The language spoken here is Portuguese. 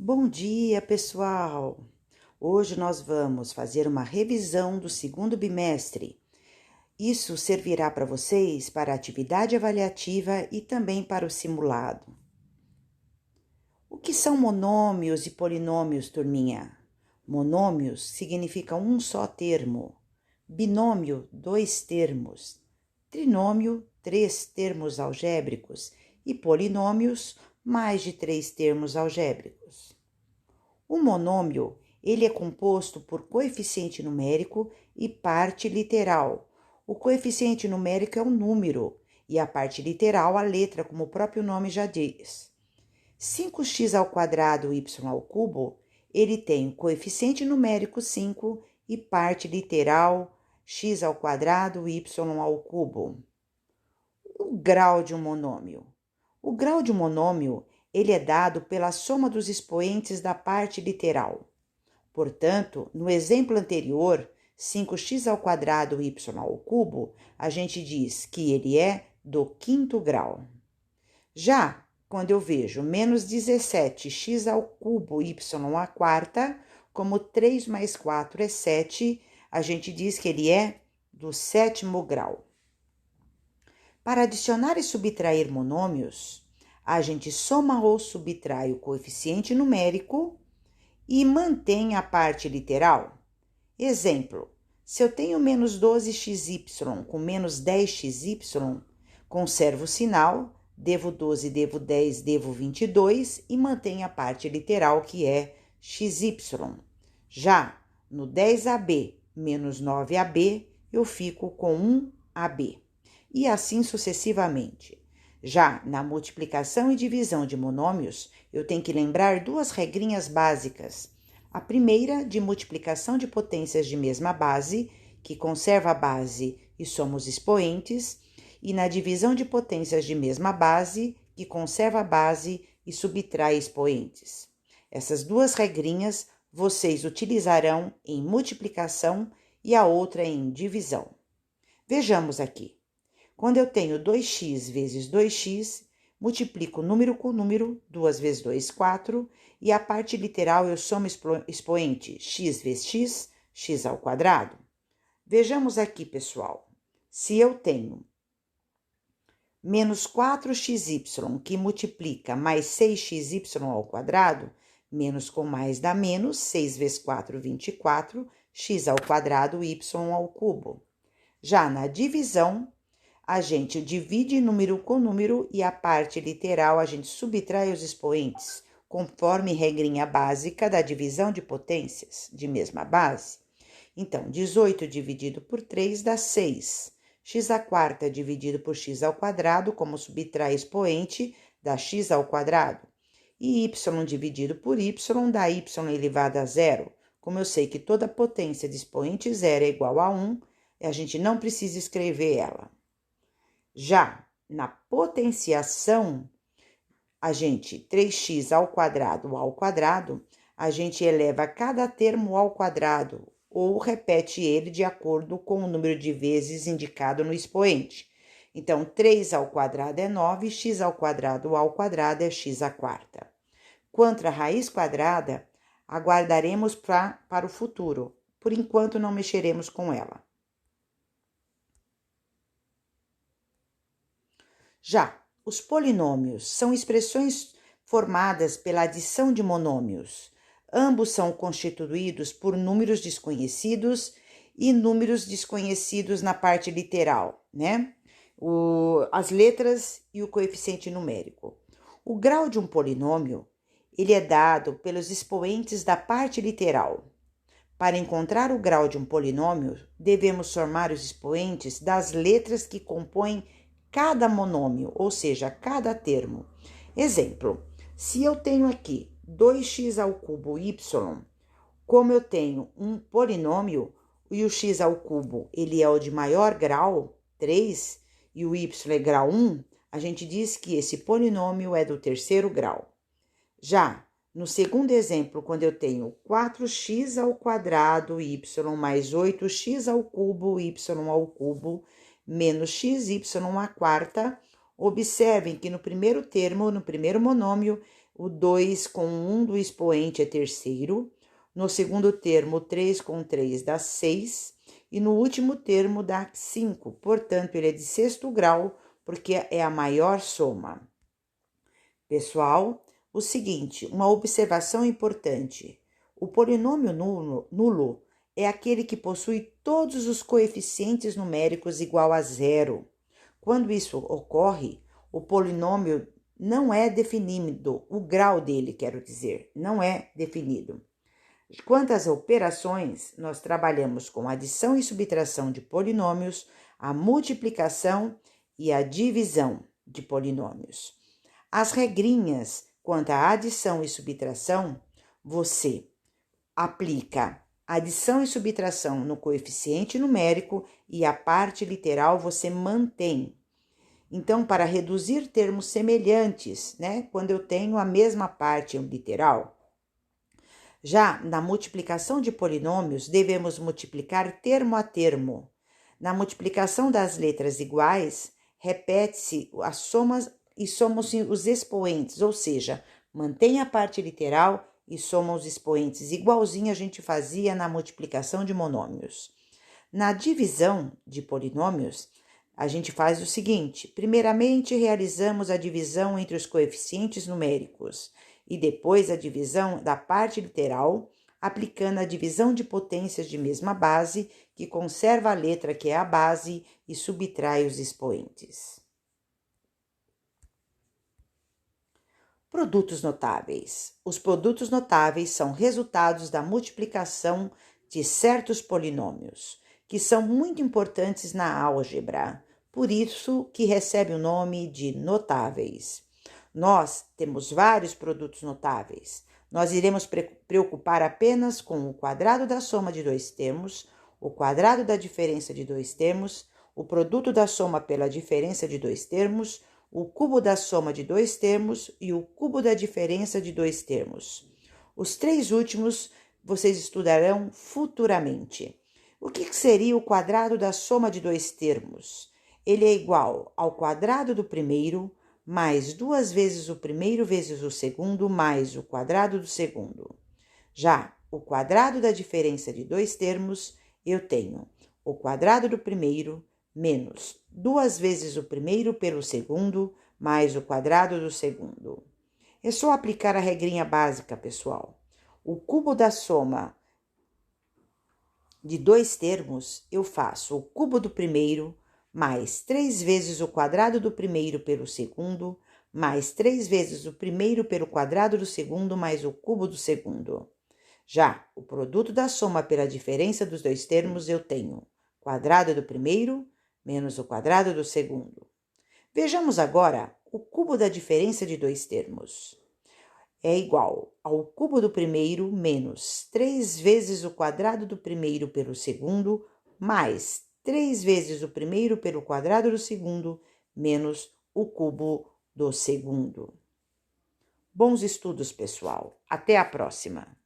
Bom dia, pessoal! Hoje nós vamos fazer uma revisão do segundo bimestre. Isso servirá para vocês para a atividade avaliativa e também para o simulado. O que são monômios e polinômios, turminha? Monômios significa um só termo, binômio, dois termos, trinômio, três termos algébricos e polinômios, mais de três termos algébricos. O monômio, ele é composto por coeficiente numérico e parte literal. O coeficiente numérico é o número e a parte literal a letra, como o próprio nome já diz. 5x² y², ele tem o coeficiente numérico 5 e parte literal x² y². O grau de um monômio. O grau de um monômio, ele é dado pela soma dos expoentes da parte literal. Portanto, no exemplo anterior, 5x² y², a gente diz que ele é do quinto grau. Já quando eu vejo menos 17x² y², como 3 mais 4 é 7, a gente diz que ele é do sétimo grau. Para adicionar e subtrair monômios, a gente soma ou subtrai o coeficiente numérico e mantém a parte literal. Exemplo, se eu tenho menos 12xy com menos 10xy, conservo o sinal, devo 12, devo 10, devo 22 e mantenho a parte literal que é xy. Já no 10ab menos 9ab, eu fico com 1ab. E assim sucessivamente. Já na multiplicação e divisão de monômios, eu tenho que lembrar duas regrinhas básicas. A primeira, de multiplicação de potências de mesma base, que conserva a base e soma os expoentes, e na divisão de potências de mesma base, que conserva a base e subtrai expoentes. Essas duas regrinhas vocês utilizarão em multiplicação e a outra em divisão. Vejamos aqui. Quando eu tenho 2x vezes 2x, multiplico número com número, 2 vezes 2, 4, e a parte literal eu somo expoente x vezes x, x². Vejamos aqui, pessoal. Se eu tenho menos 4xy, que multiplica mais 6xy², menos com mais dá menos, 6 vezes 4, 24, x² y². Já na divisão, a gente divide número com número e a parte literal a gente subtrai os expoentes, conforme regrinha básica da divisão de potências de mesma base. Então, 18 dividido por 3 dá 6. x² dividido por x², como subtrai expoente, dá x². E y dividido por y dá y elevado a zero. Como eu sei que toda potência de expoente zero é igual a 1, a gente não precisa escrever ela. Já na potenciação, a gente 3x² ao quadrado, a gente eleva cada termo ao quadrado ou repete ele de acordo com o número de vezes indicado no expoente. Então, 3² é 9, x² ao quadrado é x². Quanto à raiz quadrada, aguardaremos para o futuro. Por enquanto, não mexeremos com ela. Já os polinômios são expressões formadas pela adição de monômios. Ambos são constituídos por números desconhecidos e números desconhecidos na parte literal, né? As letras e o coeficiente numérico. O grau de um polinômio, ele é dado pelos expoentes da parte literal. Para encontrar o grau de um polinômio, devemos somar os expoentes das letras que compõem cada monômio, ou seja, cada termo. Exemplo, se eu tenho aqui 2x³ y, como eu tenho um polinômio e o x² ele é o de maior grau, 3, e o y é grau 1, a gente diz que esse polinômio é do terceiro grau. Já no segundo exemplo, quando eu tenho 4x² y mais 8x³ y² menos xy², observem que no primeiro termo, no primeiro monômio, o 2 com 1 do expoente é terceiro, no segundo termo, o 3 com 3 dá 6, e no último termo dá 5, portanto, ele é de sexto grau, porque é a maior soma. Pessoal, o seguinte, uma observação importante. O polinômio nulo é aquele que possui todos os coeficientes numéricos igual a zero. Quando isso ocorre, o polinômio não é definido, o grau dele, quero dizer, não é definido. Quanto às operações, nós trabalhamos com adição e subtração de polinômios, a multiplicação e a divisão de polinômios. As regrinhas quanto à adição e subtração, você aplica adição e subtração no coeficiente numérico e a parte literal você mantém. Então, para reduzir termos semelhantes, quando eu tenho a mesma parte literal. Já na multiplicação de polinômios, devemos multiplicar termo a termo. Na multiplicação das letras iguais, repete-se as somas e somam-se os expoentes, ou seja, mantém a parte literal e soma os expoentes, igualzinho a gente fazia na multiplicação de monômios. Na divisão de polinômios, a gente faz o seguinte: primeiramente, realizamos a divisão entre os coeficientes numéricos e depois a divisão da parte literal, aplicando a divisão de potências de mesma base, que conserva a letra que é a base e subtrai os expoentes. Produtos notáveis. Os produtos notáveis são resultados da multiplicação de certos polinômios, que são muito importantes na álgebra, por isso que recebe o nome de notáveis. Nós temos vários produtos notáveis. Nós iremos preocupar apenas com o quadrado da soma de dois termos, o quadrado da diferença de dois termos, o produto da soma pela diferença de dois termos, o cubo da soma de dois termos e o cubo da diferença de dois termos. Os três últimos vocês estudarão futuramente. O que seria o quadrado da soma de dois termos? Ele é igual ao quadrado do primeiro mais 2 vezes o primeiro vezes o segundo mais o quadrado do segundo. Já o quadrado da diferença de dois termos, eu tenho o quadrado do primeiro menos 2 vezes o primeiro pelo segundo, mais o quadrado do segundo. É só aplicar a regrinha básica, pessoal. O cubo da soma de dois termos, eu faço o cubo do primeiro, mais 3 vezes o quadrado do primeiro pelo segundo, mais 3 vezes o primeiro pelo quadrado do segundo, mais o cubo do segundo. Já o produto da soma pela diferença dos dois termos, eu tenho quadrado do primeiro menos o quadrado do segundo. Vejamos agora o cubo da diferença de dois termos. É igual ao cubo do primeiro menos 3 vezes o quadrado do primeiro pelo segundo, mais 3 vezes o primeiro pelo quadrado do segundo, menos o cubo do segundo. Bons estudos, pessoal. Até a próxima!